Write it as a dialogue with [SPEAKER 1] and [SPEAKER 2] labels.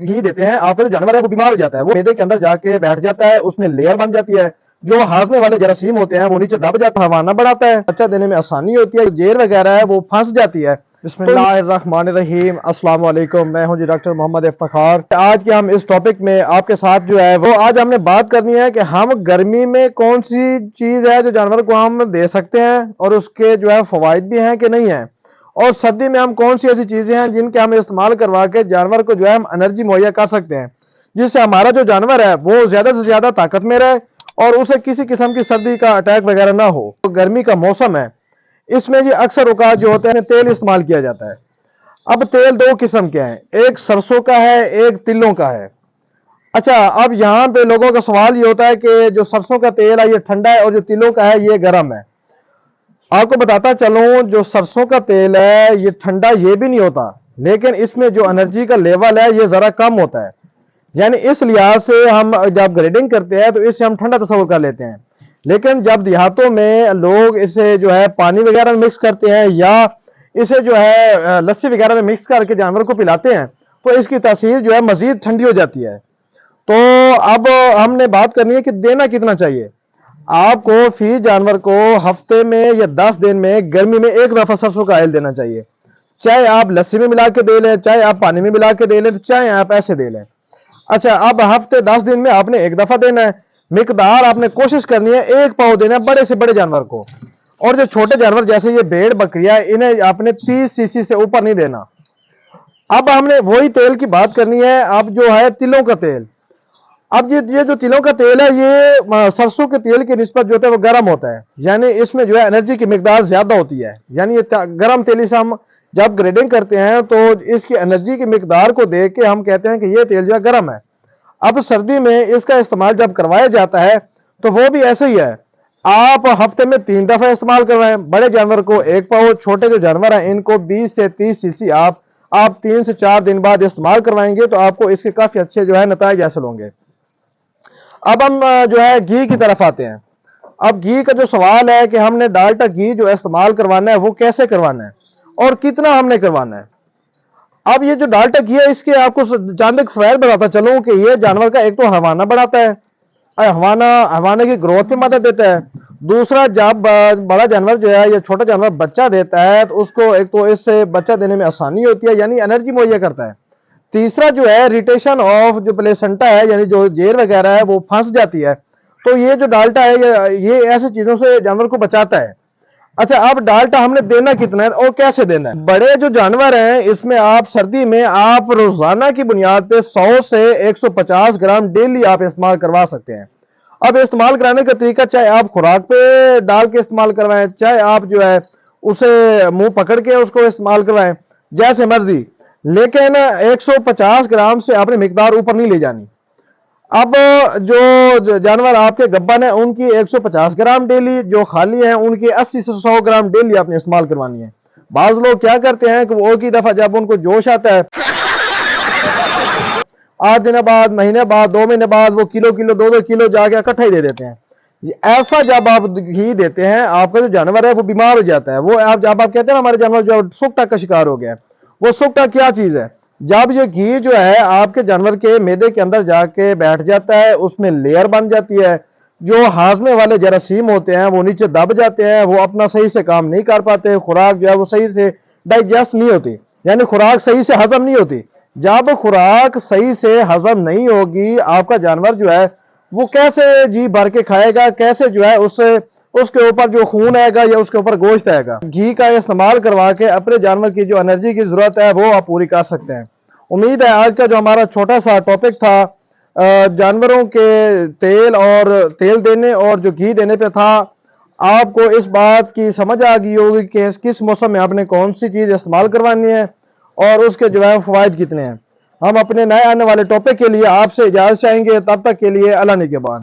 [SPEAKER 1] घी देते हैं, आपका जो जानवर है वो बीमार हो जाता है, वो मैदे के अंदर जाके बैठ जाता है, उसमें लेयर बन जाती है, जो हाजमे वाले जरासीम होते हैं वो नीचे दब जाता है, हवाना बढ़ाता है, बच्चा देने में आसानी होती है, जेर वगैरह है वो फंस जाती है। बिस्मिल्लाहिर्रहमानिर्रहीम, अस्सलाम वालेकुम, मैं हूं जी डॉक्टर मोहम्मद इफ्तिखार। आज के हम इस टॉपिक में आपके साथ जो है वो आज हमने बात करनी है कि हम गर्मी में कौन सी चीज है जो जानवर को हम दे सकते हैं और उसके जो है फवाइद भी हैं कि नहीं है, और सर्दी में हम कौन सी ऐसी चीजें हैं जिनके हम इस्तेमाल करवा के जानवर को जो है हम एनर्जी मुहैया कर सकते हैं, जिससे हमारा जो जानवर है वो ज्यादा से ज्यादा ताकत में रहे और उसे किसी किस्म की सर्दी का अटैक वगैरह ना हो। तो गर्मी का मौसम है, इसमें जी अक्सर औकात जो होते हैं तेल इस्तेमाल किया जाता है। अब तेल दो किस्म के हैं, एक सरसों का है, एक तिलों का है। अच्छा, अब यहाँ पे लोगों का सवाल ये होता है कि जो सरसों का तेल है ये ठंडा है और जो तिलों का है ये गर्म है। आपको बताता चलूं, जो सरसों का तेल है ये ठंडा ये भी नहीं होता, लेकिन इसमें जो एनर्जी का लेवल है ये जरा कम होता है। यानी इस लिहाज से हम जब ग्रेडिंग करते हैं तो इसे हम ठंडा तस्वर कर लेते हैं, लेकिन जब देहातों में लोग इसे जो है पानी वगैरह में मिक्स करते हैं या इसे जो है लस्सी वगैरह में मिक्स करके जानवर को पिलाते हैं तो इसकी तासीर जो है मजीद ठंडी हो जाती है। तो अब हमने बात करनी है कि देना कितना चाहिए। आपको फी जानवर को हफ्ते में या 10 दिन में गर्मी में एक दफा सरसों का ऑयल देना चाहिए, चाहे आप लस्सी में मिला के दे लें, चाहे आप पानी में मिला के दे लें, चाहे आप ऐसे दे लें। अच्छा, अब हफ्ते 10 दिन में आपने एक दफा देना है। मिकदार आपने कोशिश करनी है 1 पाव देना है बड़े से बड़े जानवर को, और जो छोटे जानवर जैसे ये भेड़ बकरियां इन्हें आपने 30 सीसी से ऊपर नहीं देना। अब हमने वही तेल की बात करनी है, अब जो है तिलों का तेल। अब ये जो तिलों का तेल है ये सरसों के तेल की निस्बत जो होता है वो गर्म होता है, यानी इसमें जो है एनर्जी की मिकदार ज्यादा होती है। यानी ये गर्म तेल से हम जब ग्रेडिंग करते हैं तो इसकी एनर्जी की मिकदार को देख के हम कहते हैं कि ये तेल जो है गर्म है। अब सर्दी में इसका इस्तेमाल जब करवाया जाता है तो वो भी ऐसे ही है, आप हफ्ते में 3 दफा इस्तेमाल करवाएं। बड़े जानवर को 1 पाव, छोटे जो जानवर हैं इनको 20 से 30 सीसी आप 3 से 4 दिन बाद इस्तेमाल करवाएंगे तो आपको इसके काफी अच्छे जो है नतीजे हासिल होंगे। अब हम जो है घी की तरफ आते हैं। अब घी का जो सवाल है कि हमने डाल्टा घी जो इस्तेमाल करवाना है वो कैसे करवाना है और कितना हमने करवाना है। अब ये जो डाल्टा घी है इसके आपको चंद फवायद बताता चलूं कि ये जानवर का एक तो हवाना बढ़ाता है, हवाने की ग्रोथ में मदद देता है। दूसरा, जब बड़ा जानवर जो है या छोटा जानवर बच्चा देता है तो उसको एक तो इससे बच्चा देने में आसानी होती है, यानी एनर्जी मुहैया करता है। तीसरा जो है रिटेशन ऑफ जो प्लेसेंटा है, यानी जो जेर वगैरह है वो फंस जाती है, तो ये जो डाल्टा है ये ऐसी चीजों से जानवर को बचाता है। अच्छा, अब डाल्टा हमने देना कितना है और कैसे देना है। बड़े जो जानवर हैं इसमें आप सर्दी में आप रोजाना की बुनियाद पे 100 से 150 ग्राम डेली आप इस्तेमाल करवा सकते हैं। अब इस्तेमाल कराने का तरीका, चाहे आप खुराक पे डाल के इस्तेमाल करवाएं, चाहे आप जो है उसे मुंह पकड़ के उसको इस्तेमाल करवाएं, जैसे मर्जी, लेकिन 150 ग्राम से आपने मिकदार ऊपर नहीं ले जानी। अब जो जानवर आपके गब्बन है उनकी 150 ग्राम डेली, जो खाली हैं उनकी 80 से 100 ग्राम डेली आपने इस्तेमाल करवानी है। बाज लोग क्या करते हैं कि वो एक ही दफा जब उनको जोश आता है 8 दिन बाद, महीने बाद, 2 महीने बाद वो किलो 2-2 किलो जाके इकट्ठा ही दे देते हैं। ऐसा जब आप घी देते हैं आपका जो जानवर है वो बीमार हो जाता है। वो आप जब आप कहते हैं हमारे जानवर जो सुक्टा का शिकार हो गया, वो सुक्टा क्या चीज है, जब ये घी जो है आपके जानवर के मैदे के अंदर जाके बैठ जाता है, उसमें लेयर बन जाती है, जो हाजमे वाले जरासीम होते हैं वो नीचे दब जाते हैं, वो अपना सही से काम नहीं कर पाते, खुराक जो है वो सही से डाइजेस्ट नहीं होती, यानी खुराक सही से हजम नहीं होती। जब खुराक सही से हजम नहीं होगी आपका जानवर जो है वो कैसे जी भर के खाएगा, कैसे जो है उसके ऊपर जो खून आएगा या उसके ऊपर गोश्त आएगा। घी का इस्तेमाल करवा के अपने जानवर की जो एनर्जी की जरूरत है वो आप पूरी कर सकते हैं। उम्मीद है आज का जो हमारा छोटा सा टॉपिक था जानवरों के तेल और तेल देने और जो घी देने पे था, आपको इस बात की समझ आ गई होगी कि किस मौसम में आपने कौन सी चीज इस्तेमाल करवानी है और उसके जो है फवायद कितने हैं। हम अपने नए आने वाले टॉपिक के लिए आपसे इजाजत चाहेंगे, तब तक के लिए अल्लाह निगहबान।